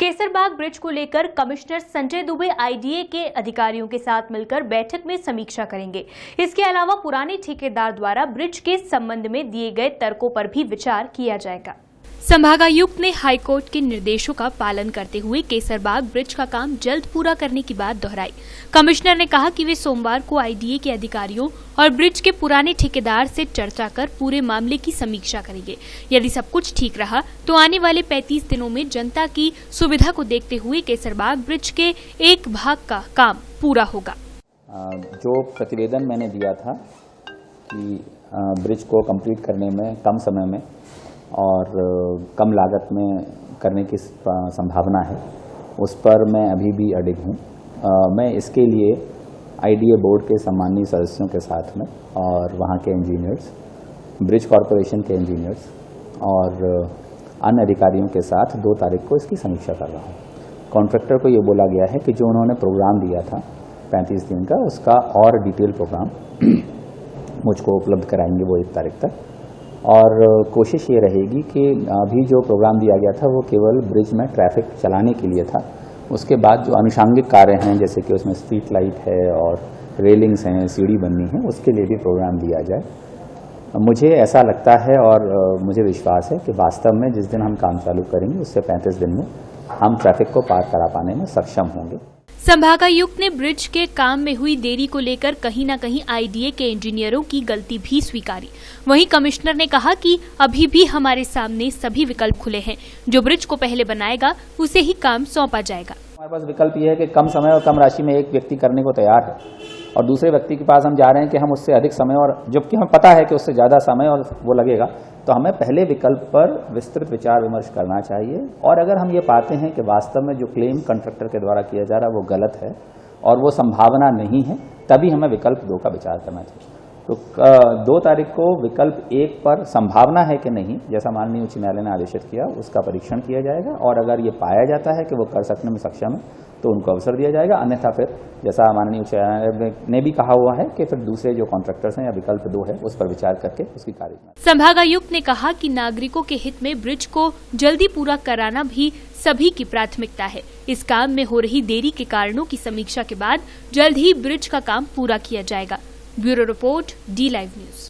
Kaiserbagh bridge को लेकर commissioner Sanjay Dubey IDA के अधिकारियों के साथ मिलकर बैठक में समीक्षा करेंगे। इसके अलावा पुराने ठेकेदार द्वारा ब्रिज के संबंध में दिए गए तर्कों पर भी विचार किया जाएगा। संभागायुक्त ने हाईकोर्ट के निर्देशों का पालन करते हुए केसरबाग ब्रिज का काम जल्द पूरा करने की बात दोहराई। कमिश्नर ने कहा कि वे सोमवार को आईडीए के अधिकारियों और ब्रिज के पुराने ठेकेदार से चर्चा कर पूरे मामले की समीक्षा करेंगे। यदि सब कुछ ठीक रहा तो आने वाले 35 दिनों में जनता की सुविधा को देखते हुए केसरबाग ब्रिज के एक भाग का काम पूरा होगा। जो प्रतिवेदन मैंने दिया था कि ब्रिज को कंप्लीट करने में कम समय में और कम लागत में करने की संभावना है, उस पर मैं अभी भी अडिग हूँ। मैं इसके लिए आईडीए बोर्ड के सम्मानीय सदस्यों के साथ में और वहाँ के इंजीनियर्स, ब्रिज कॉरपोरेशन के इंजीनियर्स और अन्य अधिकारियों के साथ 2 तारीख को इसकी समीक्षा कर रहा हूँ। कॉन्ट्रैक्टर को ये बोला गया है कि जो उन्होंने प्रोग्राम दिया था 35 दिन का, उसका और डिटेल प्रोग्राम मुझको उपलब्ध कराएंगे वो 1 तारीख तक। और कोशिश ये रहेगी कि अभी जो प्रोग्राम दिया गया था वो केवल ब्रिज में ट्रैफिक चलाने के लिए था। उसके बाद जो अनुषंगिक कार्य हैं, जैसे कि उसमें स्ट्रीट लाइट है और रेलिंग्स हैं, सीढ़ी बननी है, उसके लिए भी प्रोग्राम दिया जाए। मुझे ऐसा लगता है और मुझे विश्वास है कि वास्तव में जिस दिन हम काम चालू करेंगे उससे 35 दिन में हम ट्रैफिक को पार करा पाने में सक्षम होंगे। संभागायुक्त ने ब्रिज के काम में हुई देरी को लेकर कहीं न कहीं आईडीए के इंजीनियरों की गलती भी स्वीकारी। वहीं कमिश्नर ने कहा कि अभी भी हमारे सामने सभी विकल्प खुले हैं। जो ब्रिज को पहले बनाएगा उसे ही काम सौंपा जाएगा। हमारे पास विकल्प ये है कि कम समय और कम राशि में एक व्यक्ति करने को तैयार है और दूसरे व्यक्ति के पास हम जा रहे हैं कि हम उससे अधिक समय, और जबकि हमें पता है कि उससे ज़्यादा समय और वो लगेगा, तो हमें पहले विकल्प पर विस्तृत विचार विमर्श करना चाहिए। और अगर हम ये पाते हैं कि वास्तव में जो क्लेम कॉन्ट्रैक्टर के द्वारा किया जा रहा है वो गलत है और वो संभावना नहीं है, तभी हमें विकल्प 2 का विचार करना चाहिए। तो 2 तारीख को विकल्प 1 पर संभावना है कि नहीं, जैसा माननीय उच्च न्यायालय ने आदेशित किया, उसका परीक्षण किया जाएगा और अगर ये पाया जाता है कि वो कर सकने में सक्षम है तो उनको अवसर दिया जाएगा। अन्यथा फिर जैसा माननीय उच्च न्यायालय ने भी कहा हुआ है कि फिर दूसरे जो कॉन्ट्रैक्टर्स हैं या विकल्प 2 है उस पर विचार करके उसकी कार्य। संभागायुक्त ने कहा कि नागरिकों के हित में ब्रिज को जल्दी पूरा कराना भी सभी की प्राथमिकता है। इस काम में हो रही देरी के कारणों की समीक्षा के बाद जल्द ही ब्रिज का काम पूरा किया जाएगा। Bureau report, D Live News।